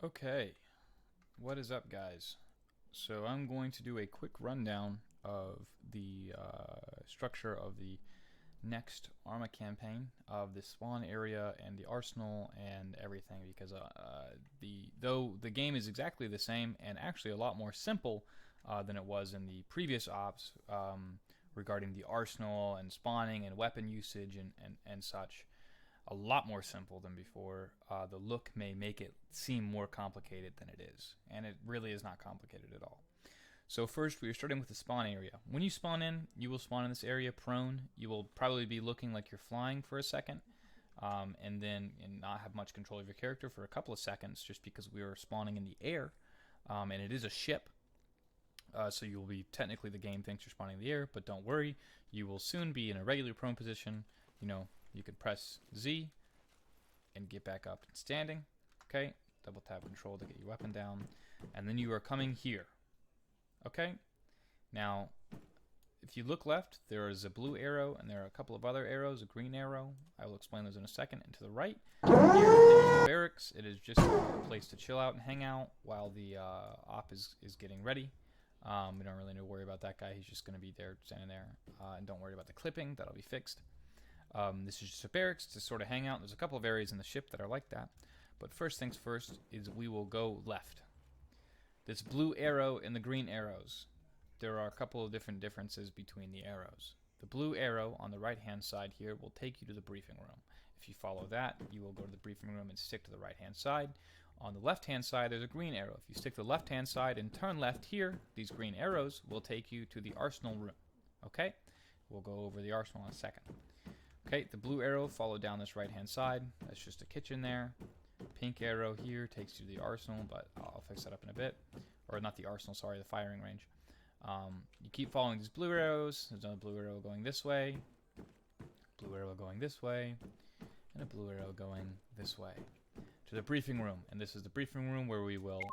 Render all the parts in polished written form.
Okay, what is up, guys? So I'm going to do a quick rundown of the structure of the next Arma campaign, of the spawn area and the arsenal and everything, because though the game is exactly the same and actually a lot more simple than it was in the previous ops, regarding the arsenal and spawning and weapon usage and such, a lot more simple than before. The look may make it seem more complicated than it is, and it really is not complicated at all. So first, we are starting with the spawn area. When you spawn in, you will spawn in this area prone. You will probably be looking like you're flying for a second, and not have much control of your character for a couple of seconds, just because we are spawning in the air, and it is a ship. So you will be, technically the game thinks you're spawning in the air, but don't worry, you will soon be in a regular prone position. You can press Z and get back up and standing. Okay, double tap control to get your weapon down, and then you are coming here. Okay, now if you look left, there is a blue arrow and there are a couple of other arrows, a green arrow. I will explain those in a second. And to the right, here is the barracks. It is just a place to chill out and hang out while the op is getting ready. We don't really need to worry about that guy. He's just going to be there, standing there. And don't worry about the clipping. That'll be fixed. This is just a barracks to sort of hang out. There's a couple of areas in the ship that are like that. But first things first is we will go left. This blue arrow and the green arrows. There are a couple of different differences between the arrows. The blue arrow on the right-hand side here will take you to the briefing room. If you follow that, you will go to the briefing room and stick to the right-hand side. On the left-hand side, there's a green arrow. If you stick to the left-hand side and turn left here, these green arrows will take you to the arsenal room. Okay? We'll go over the arsenal in a second. Okay, the blue arrow followed down this right-hand side. That's just a kitchen there. Pink arrow here takes you to the arsenal, but I'll fix that up in a bit. Or not the arsenal, sorry, the firing range. You keep following these blue arrows. There's another blue arrow going this way, blue arrow going this way, and a blue arrow going this way to the briefing room. And this is the briefing room where we will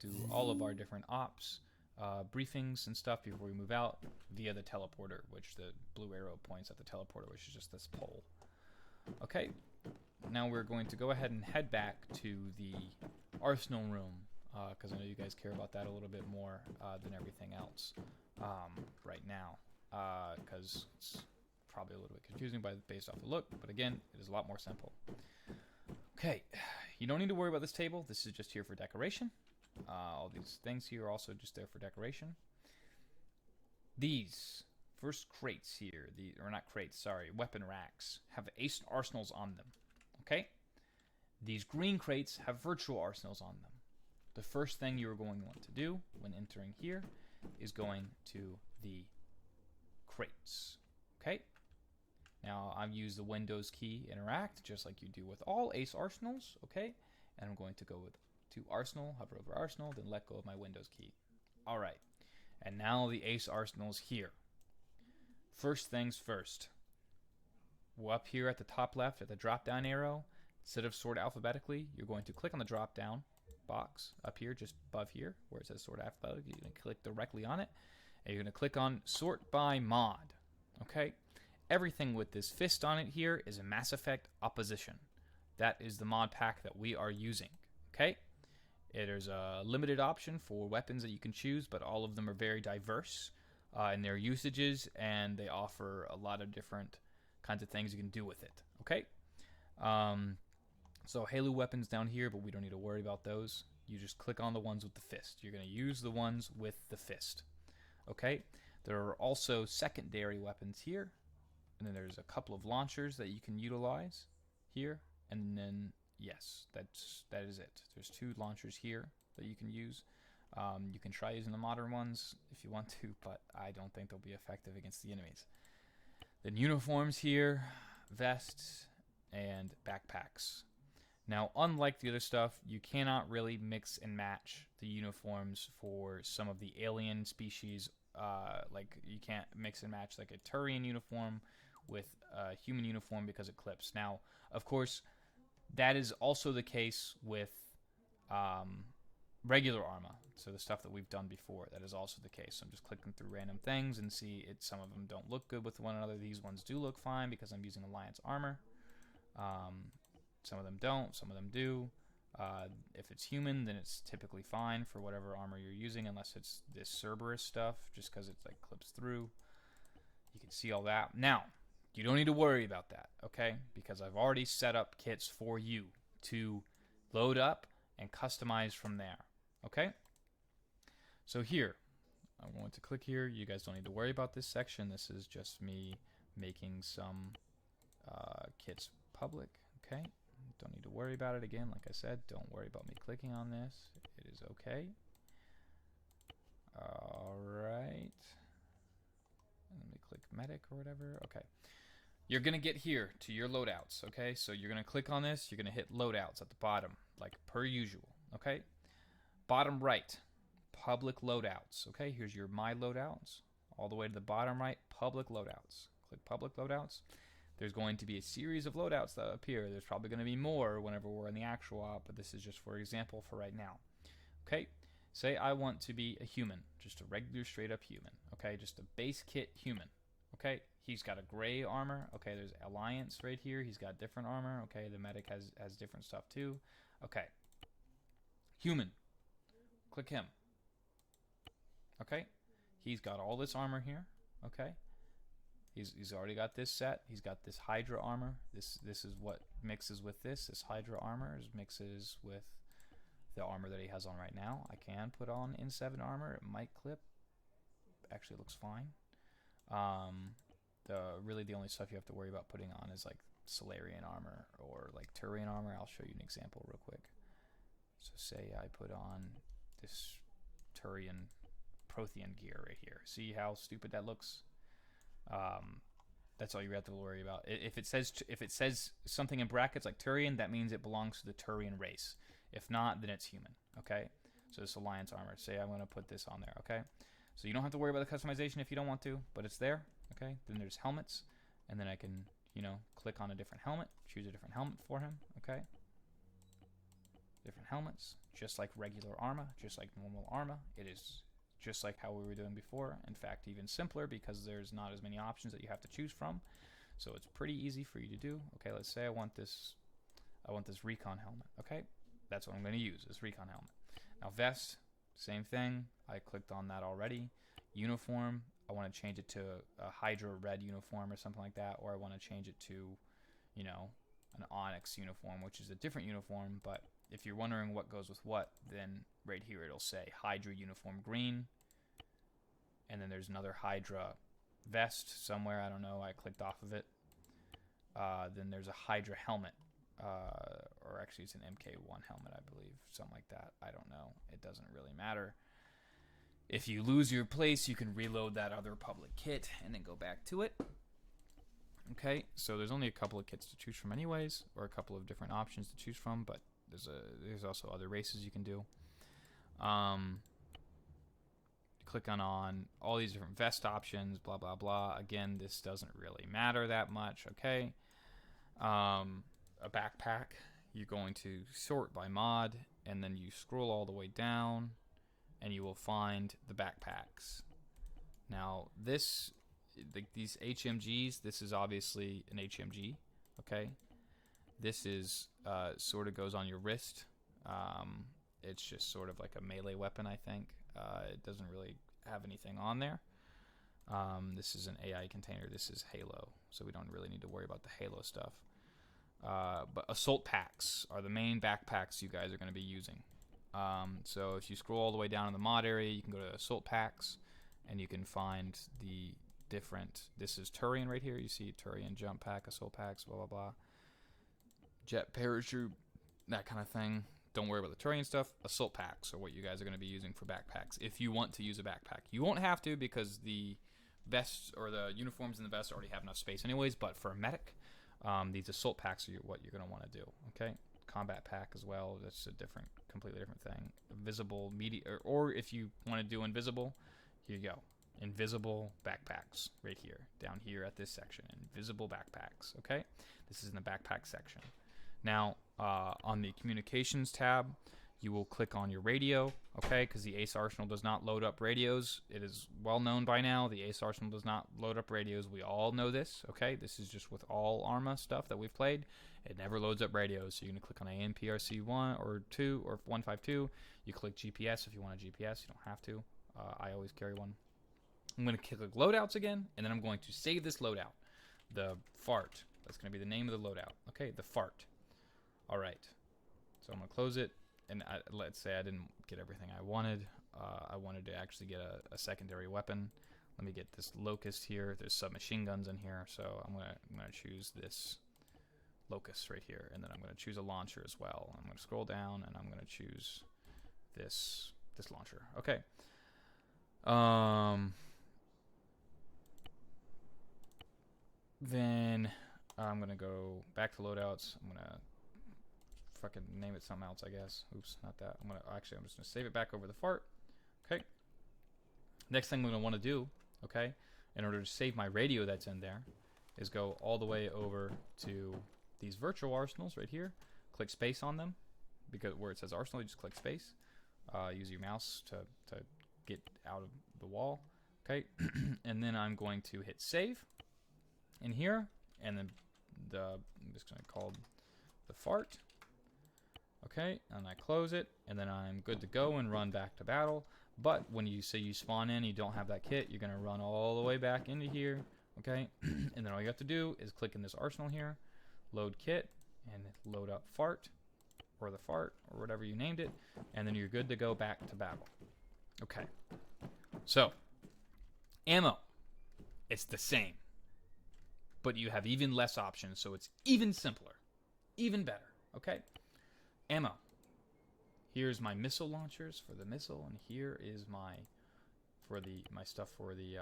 do all of our different ops, briefings and stuff before we move out via the teleporter, which the blue arrow points at the teleporter, which is just this pole. Okay, now we're going to go ahead and head back to the arsenal room, because I know you guys care about that a little bit more than everything else right now, because it's probably a little bit confusing based off the look, but again, it is a lot more simple. Okay, you don't need to worry about this table. This is just here for decoration. All these things here are also just there for decoration. These first crates here, or not crates, sorry, weapon racks, have ace arsenals on them. Okay? These green crates have virtual arsenals on them. The first thing you are going to want to do when entering here is going to the crates. Okay? Now, I've used the Windows key interact, just like you do with all ace arsenals. Okay? And I'm going to go to arsenal, hover over arsenal, then let go of my Windows key. Alright. And now the ace arsenal's here. First things first. Well, up here at the top left, at the drop-down arrow, instead of sort alphabetically, you're going to click on the drop-down box up here, just above here, where it says sort alphabetically. You're going to click directly on it, and you're going to click on sort by mod. Okay? Everything with this fist on it here is a Mass Effect Opposition. That is the mod pack that we are using. Okay? There's a limited option for weapons that you can choose, but all of them are very diverse in their usages, and they offer a lot of different kinds of things you can do with it. Okay? So Halo weapons down here, but we don't need to worry about those. You just click on the ones with the fist. You're going to use the ones with the fist. Okay? There are also secondary weapons here, and then there's a couple of launchers that you can utilize here, and then yes, that is it. There's two launchers here that you can use. You can try using the modern ones if you want to, but I don't think they'll be effective against the enemies. Then uniforms here, vests, and backpacks. Now, unlike the other stuff, you cannot really mix and match the uniforms for some of the alien species. Like, you can't mix and match like a Turian uniform with a human uniform because it clips. Now, of course, that is also the case with regular Arma. So the stuff that we've done before, that is also the case. So I'm just clicking through random things and see it. Some of them don't look good with one another. These ones do look fine because I'm using Alliance armor. Some of them don't. Some of them do. If it's human, then it's typically fine for whatever armor you're using, unless it's this Cerberus stuff, just because it like clips through. You can see all that. Now, you don't need to worry about that, okay? Because I've already set up kits for you to load up and customize from there, okay? So here, I'm going to click here. You guys don't need to worry about this section. This is just me making some kits public, okay? Don't need to worry about it again. Like I said, don't worry about me clicking on this. It is okay. All right. Let me click medic or whatever. Okay. You're going to get here to your loadouts, okay? So you're going to click on this. You're going to hit loadouts at the bottom, like per usual, okay? Bottom right, public loadouts, okay? Here's your my loadouts. All the way to the bottom right, public loadouts. Click public loadouts. There's going to be a series of loadouts that appear. There's probably going to be more whenever we're in the actual op, but this is just for example for right now. Okay, say I want to be a human, just a regular straight up human. Okay, just a base kit human. Okay, he's got a gray armor. Okay, there's Alliance right here. He's got different armor. Okay, the medic has different stuff too. Okay, human. Click him. Okay, he's got all this armor here. Okay. He's already got this set. He's got this Hydra armor. This is what mixes with this. This Hydra armor mixes with the armor that he has on right now. I can put on N7 armor. It might clip. Actually, it looks fine. Really the only stuff you have to worry about putting on is like Solarian armor or like Turian armor. I'll show you an example real quick. So say I put on this Turian Prothean gear right here. See how stupid that looks? That's all you have to worry about. If it says something in brackets like Turian, that means it belongs to the Turian race. If not, then it's human. Okay. So this Alliance armor. Say I'm going to put this on there. Okay. So you don't have to worry about the customization if you don't want to, but it's there. Okay. Then there's helmets, and then I can click on a different helmet, choose a different helmet for him. Okay. Different helmets, just like regular armor, just like normal armor. It is just like how we were doing before. In fact, even simpler because there's not as many options that you have to choose from. So it's pretty easy for you to do. Okay, let's say I want this recon helmet. Okay, that's what I'm going to use, this recon helmet. Now vest, same thing. I clicked on that already. Uniform, I want to change it to a Hydra red uniform or something like that, or I want to change it to, an Onyx uniform, which is a different uniform. But if you're wondering what goes with what, then right here it'll say Hydra uniform green, and then there's another Hydra vest somewhere. I don't know. I clicked off of it. Then there's a Hydra helmet, or actually it's an MK1 helmet, I believe, something like that. I don't know. It doesn't really matter. If you lose your place, you can reload that other public kit and then go back to it. Okay, so there's only a couple of kits to choose from anyways, or a couple of different options to choose from, but there's also other races you can do. Click on all these different vest options, blah blah blah. Again, this doesn't really matter that much. Okay. A backpack, you're going to sort by mod, and then you scroll all the way down and you will find the backpacks. Now these HMGs, this is obviously an HMG. Okay, this is sort of goes on your wrist. It's just sort of like a melee weapon, I think. It doesn't really have anything on there. This is an AI container. This is Halo, so we don't really need to worry about the Halo stuff. But assault packs are the main backpacks you guys are going to be using. So if you scroll all the way down in the mod area, you can go to assault packs, and you can find the different. This is Turian right here. You see Turian jump pack, assault packs, blah blah blah. Jet parachute, that kind of thing. Don't worry about the Turian stuff. Assault packs are what you guys are going to be using for backpacks. If you want to use a backpack, you won't have to because the vests or the uniforms in the vests already have enough space anyways. But for a medic, these assault packs are what you're going to want to do. Okay, combat pack as well. That's a completely different thing. Visible media, or if you want to do invisible, here you go. Invisible backpacks right here, down here at this section. Invisible backpacks. Okay, this is in the backpack section. Now, on the communications tab, you will click on your radio, okay, because the Ace Arsenal does not load up radios. It is well known by now, the Ace Arsenal does not load up radios. We all know this, okay? This is just with all ARMA stuff that we've played. It never loads up radios, so you're going to click on ANPRC 1 or 2 or 152. You click GPS if you want a GPS. You don't have to. I always carry one. I'm going to click loadouts again, and then I'm going to save this loadout. The fart. That's going to be the name of the loadout. Okay, the fart. All right. So I'm going to close it. And let's say I didn't get everything I wanted. I wanted to actually get a secondary weapon. Let me get this locust here. There's submachine guns in here, so I'm gonna choose this locust right here, and then I'm gonna choose a launcher as well. I'm gonna scroll down, and I'm gonna choose this launcher. Okay. Then I'm gonna go back to loadouts. I'm gonna fucking name it something else, I guess. Oops, not that. I'm just gonna save it back over the fart. Okay. Next thing I'm gonna want to do, okay, in order to save my radio that's in there, is go all the way over to these virtual arsenals right here. Click space on them, because where it says arsenal, you just click space. Use your mouse to get out of the wall. Okay, and then I'm going to hit save in here, and then I'm just gonna call the fart. Okay, and I close it, and then I'm good to go and run back to battle. But when you say you spawn in, you don't have that kit, you're gonna run all the way back into here, okay? And then all you have to do is click in this arsenal here, load kit, and load up fart, or the fart, or whatever you named it, and then you're good to go back to battle. Okay, so, ammo, it's the same, but you have even less options, so it's even simpler, even better, okay? Ammo. Here's my missile launchers for the missile, and here is my stuff for the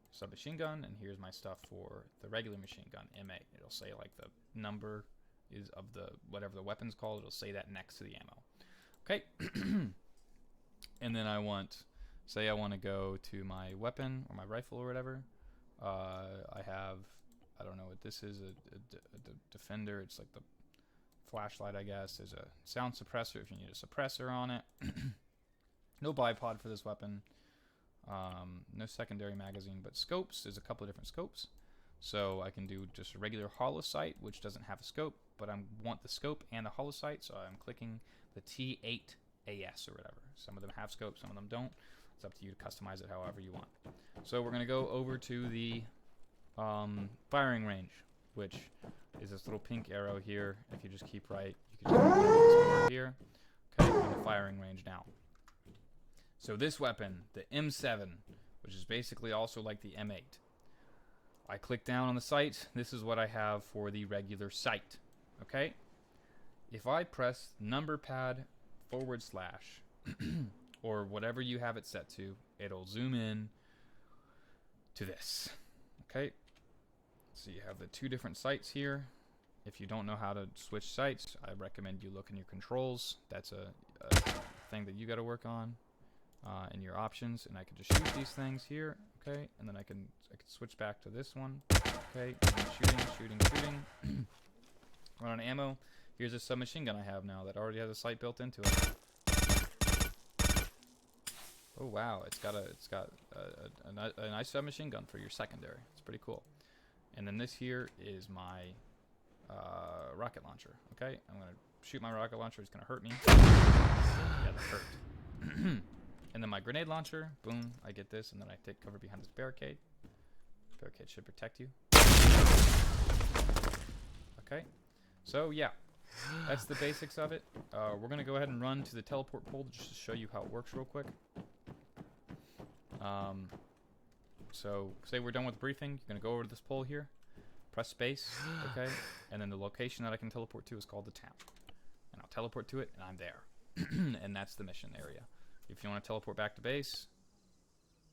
submachine gun, and here's my stuff for the regular machine gun, M8. It'll say like the number is of the whatever the weapon's called. It'll say that next to the ammo. Okay. And then I want to go to my weapon or my rifle or whatever. I don't know what this is, a defender. It's like the flashlight, I guess. There's a sound suppressor if you need a suppressor on it. No bipod for this weapon. No secondary magazine, but scopes. There's a couple of different scopes. So I can do just a regular hollow sight, which doesn't have a scope, but I want the scope and the hollow sight, so I'm clicking the T8AS or whatever. Some of them have scopes, some of them don't. It's up to you to customize it however you want. So we're going to go over to the firing range, which is this little pink arrow here. If you just keep right, you can just over here. Okay, we're in the firing range now. So this weapon, the M7, which is basically also like the M8. I click down on the sight. This is what I have for the regular sight. Okay? If I press number pad / or whatever you have it set to, it'll zoom in to this. Okay? So you have the two different sights here. If you don't know how to switch sights, I recommend you look in your controls. That's a thing that you got to work on in your options. And I can just shoot these things here, okay? And then I can switch back to this one, okay? And shooting. Run on ammo. Here's a submachine gun I have now that already has a sight built into it. Oh wow, it's got a nice submachine gun for your secondary. It's pretty cool. And then this here is my rocket launcher. Okay, I'm gonna shoot my rocket launcher. It's gonna hurt me. Yeah, that hurt. And then my grenade launcher. Boom, I get this, and then I take cover behind this barricade. Barricade should protect you. Okay, so yeah, that's the basics of it. We're gonna go ahead and run to the teleport pole just to show you how it works real quick. So say we're done with the briefing, you're gonna go over to this pole here, press space, okay, and then the location that I can teleport to is called the town, and I'll teleport to it, and I'm there. And that's the mission area. If you want to teleport back to base,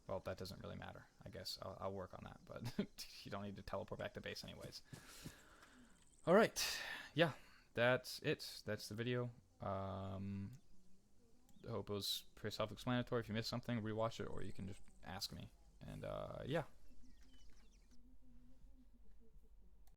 well, that doesn't really matter. I guess I'll work on that, but you don't need to teleport back to base anyways. All right, yeah, that's it. That's the video. I hope it was pretty self-explanatory. If you missed something, rewatch it, or you can just ask me. And yeah,